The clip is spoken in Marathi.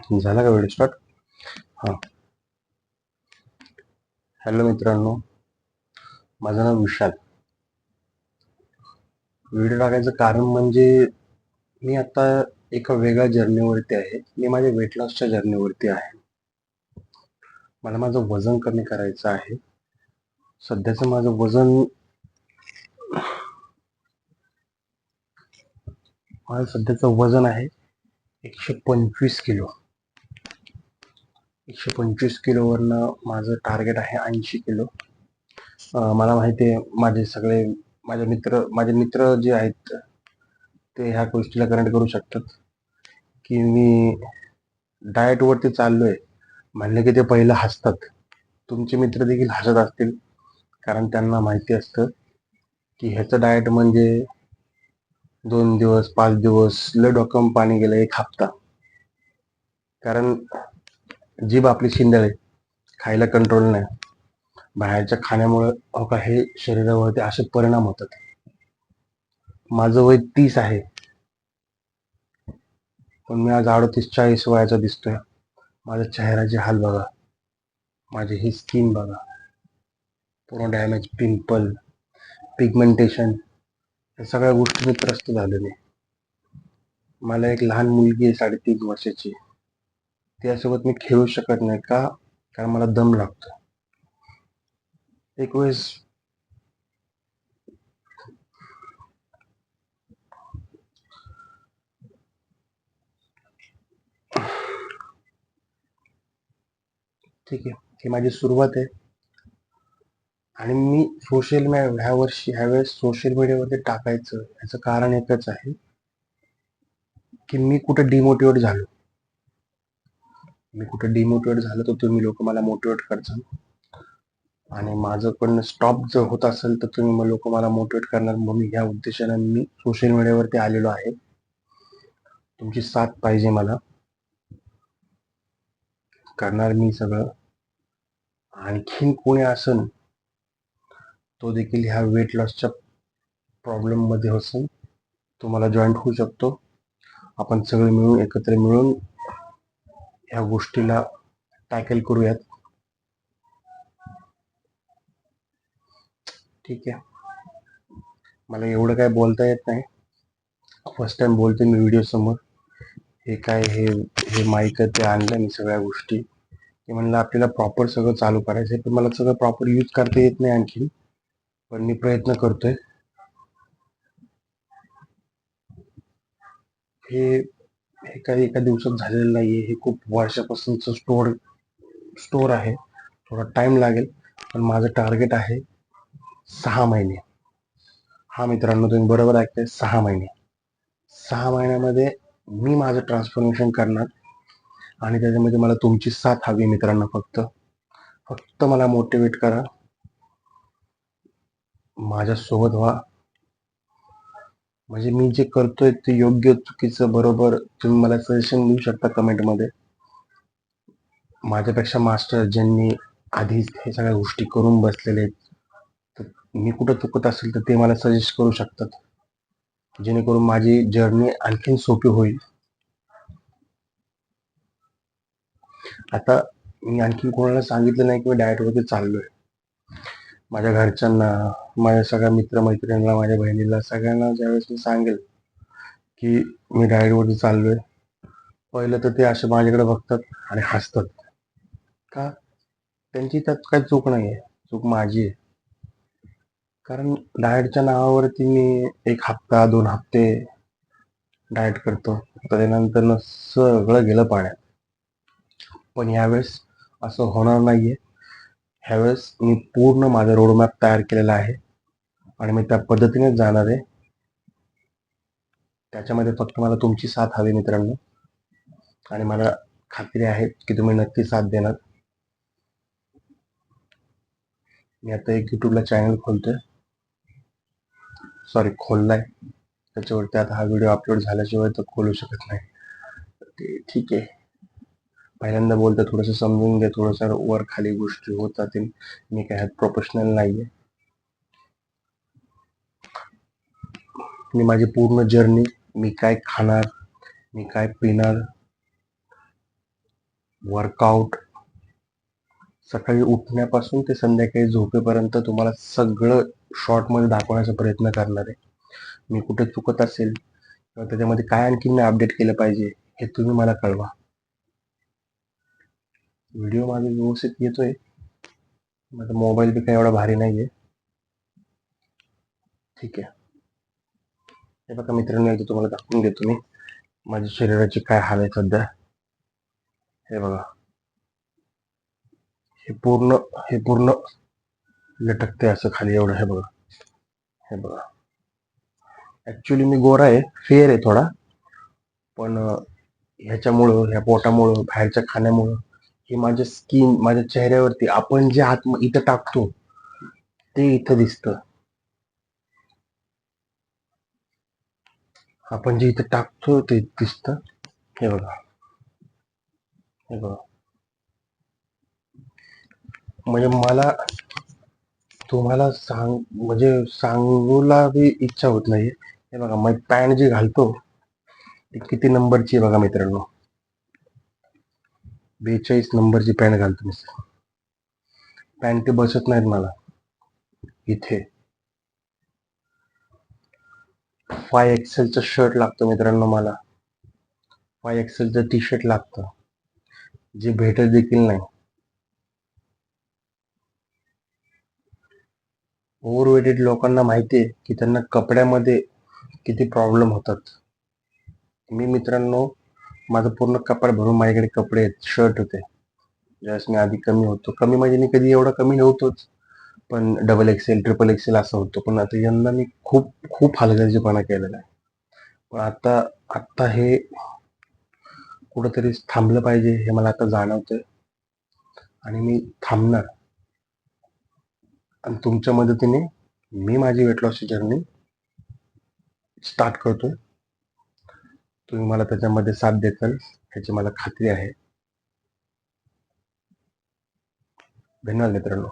झाला का व्हिडिओ स्टार्ट? हां. हॅलो मित्रांनो, माझं नाव विशाल. व्हिडिओ टाकायचं कारण म्हणजे मी आता एका वेगळ्या जर्नीवरती आहे. मी माझ्या वेट लॉसच्या जर्नीवरती आहे. मला माझं वजन कमी करायचं आहे. सध्याचं माझं वजन आहे 125 किलो. 125 किलोवरनं माझं टार्गेट आहे 80 किलो. मला माहिती आहे माझे मित्र जे आहेत ते ह्या गोष्टीला कनेक्ट करू शकतात की मी डाएटवरती चाललोय म्हणलं की ते पहिलं हसतात. तुमचे मित्र देखील हसत असतील, कारण त्यांना माहिती असतं की ह्याचं डाएट म्हणजे 2 दिवस 5 दिवस लय डोक्यावरून पाणी गेलं 1 हप्ता. कारण जीभ आपली शिंदळे, खायला कंट्रोल नाही. बाहेरच्या खाण्यामुळे हे शरीरावरती असे परिणाम होतात. माझं वय 30 आहे, पण मी आज 38-40 वयाचा दिसतोय. माझ्या चेहऱ्याचे हाल बघा, माझी ही स्किन बघा, पूर्ण डॅमेज, पिंपल, पिगमेंटेशन, या सगळ्या गोष्टी त्रस्त झालेले. मला एक लहान मुलगी आहे 3.5 वर्षाची. त्यासोबत मी खेळू शकत नाही का? कारण मला दम लागतो. एक वेळेस ठीक आहे, ही माझी सुरुवात आहे. आणि मी ह्यावेळेस सोशल मीडियावरती टाकायचं याचं कारण एकच आहे की मी कुठे डिमोटिवेट झालो तर तुम्ही लोक मला मोटिवेट करता, आणि माझं स्टॉप जर होत असेल तर तुम्ही लोक मला मोटिवेट करणार. म्हणून या उद्देशाने मी सोशल मीडियावरती आलेलो आहे. तुमची साथ पाहिजे मला. करणार मी सगळं. आणखीन कोणी असेल तो देखील ह्या वेट लॉसच्या प्रॉब्लेम मध्ये असेल, तो मला जॉईंट होऊ शकतो. आपण सगळे मिळून एकत्र मिळून ह्या गोष्टीला टॅकल करूयात. ठीक आहे, मला एवढं काय बोलता येत नाही. फर्स्ट टाइम बोलते मी व्हिडिओ समोर. हे माईक ते आणलं मी सगळ्या गोष्टी. ते म्हणलं आपल्याला प्रॉपर सगळं चालू करायचंय, पण मला सगळं प्रॉपर यूज करता येत नाही आणखी, पण मी प्रयत्न करतोय. हे काही एका दिवसात झालेलं नाहीये. हे खूप वर्षापासूनच स्टोर आहे. थोडा टाइम लागेल, पण माझं टार्गेट आहे 6 महिने. हा मित्रांनो, तुम्ही बरोबर ऐकताय, 6 महिने. 6 महिन्यामध्ये मी माझं ट्रान्सफॉर्मेशन करणार, आणि त्याच्यामध्ये मला तुमची साथ हवी मित्रांनो. फक्त मला मोटिवेट करा, माझ्या सोबत व्हा. म्हणजे मी जे करतोय ते योग्य चुकीचं बरोबर तुम्ही मला सजेशन देऊ शकता कमेंटमध्ये. माझ्यापेक्षा मास्टर ज्यांनी आधीच हे सगळ्या गोष्टी करून बसलेले आहेत, तर मी कुठं चुकत असेल तर ते मला सजेस्ट करू शकतात, जेणेकरून माझी जर्नी आणखीन सोपी होईल. आता मी आणखी कोणाला सांगितलं नाही की मी डाएटवरती चाललोय. माझ्या घरच्यांना, माझ्या सगळ्या मित्रमैत्रिणींना, माझ्या बहिणीला, सगळ्यांना ज्यावेळेस मी सांगेल की मी डाएटवरती चाललोय, पहिलं तर ते असे माझ्याकडे बघतात आणि हसतात. का? त्यांची त्यात काही चूक नाही आहे, चूक माझी आहे. कारण डाएटच्या नावावरती मी 1 हप्ता 2 हप्ते डाएट करतो, त्यानंतर सगळं गेलं पाण्यात. पण यावेळेस असं होणार नाहीये. ह्यावेळेस मी पूर्ण माझा रोडमॅप तयार केलेला आहे, आणि मी त्या पद्धतीनेच जाणार आहे. त्याच्यामध्ये फक्त मला तुमची साथ हवी मित्रांनो, आणि मला खात्री आहे की तुम्ही नक्की साथ देणार. मी आता एक यूट्यूबला चॅनल खोललाय. त्याच्यावरती आता हा व्हिडिओ अपलोड झाल्याशिवाय तर खोलू शकत नाही. ते ठीक आहे, पहिल्यांदा बोलतो, थोडंसं समजून घ्या. थोडंसं वर खाली गोष्टी होत जातील. मी काय प्रोफेशनल नाहीये. मी माझी पूर्ण जर्नी, मी काय खाणार, मी काय पिणार, वर्कआउट, सकाळी उठण्यापासून ते संध्याकाळी झोपेपर्यंत तुम्हाला सगळं शॉर्टमध्ये दाखवण्याचा प्रयत्न करणार आहे. मी कुठे चुकत असेल किंवा त्याच्यामध्ये काय आणखी मी अपडेट केलं पाहिजे हे तुम्ही मला कळवा. व्हिडिओ माझा व्यवस्थित येतोय. माझा मोबाईल बी काही एवढा भारी नाहीये. ठीक आहे. हे बघा मित्रांनो, एकदा तुम्हाला दाखवून देतो मी माझ्या शरीराची काय हाल आहे सध्या. हे बघा, हे पूर्ण लटकते असं खाली एवढं. हे बघा, हे बघा. ऍक्च्युली मी गोरा आहे, फेअर आहे थोडा, पण ह्याच्यामुळं, ह्या पोटामुळं, बाहेरच्या खाण्यामुळं हे माझ्या स्किन, माझ्या चेहऱ्यावरती आपण जे आत इथं टाकतो ते इथं दिसतं. आपण जे इथं टाकतो ते दिसतं. हे बघा, हे बघा. म्हणजे मला तुम्हाला म्हणजे सांगूला बी इच्छा होत नाही. हे बघा, मग पॅन्ट जी घालतो ती किती नंबरची बघा मित्रांनो, 42 नंबरची पॅन्ट घालतो मी. पॅन्ट ते बसत नाहीत मला. इथे 5XL शर्ट लागतो मित्रांनो मला, 5XL टी शर्ट लागतं, जे भेटत देखील नाही. ओव्हरवेटेड लोकांना माहिती आहे की त्यांना कपड्यामध्ये किती प्रॉब्लेम होतात. मी मित्रांनो, माझं पूर्ण कपाट भरून माझ्याकडे कपडे आहेत, शर्ट होते. ज्यावेळेस मी आधी कमी होतो, कमी म्हणजे मी कधी एवढा कमी नव्हतोच, पण XXL, XXL असं होतो. पण आता यंदा मी खूप खूप हलगर्जीपणा केलेला आहे. पण आता हे कुठंतरी थांबलं पाहिजे हे मला आता जाणवतंय आणि मी थांबणार. आणि तुमच्या मदतीने मी माझी वेट लॉसची जर्नी स्टार्ट करतोय. तुम्ही मला त्याच्यामध्ये साथ देताल ह्याची मला खात्री आहे. धन्यवाद मित्रांनो.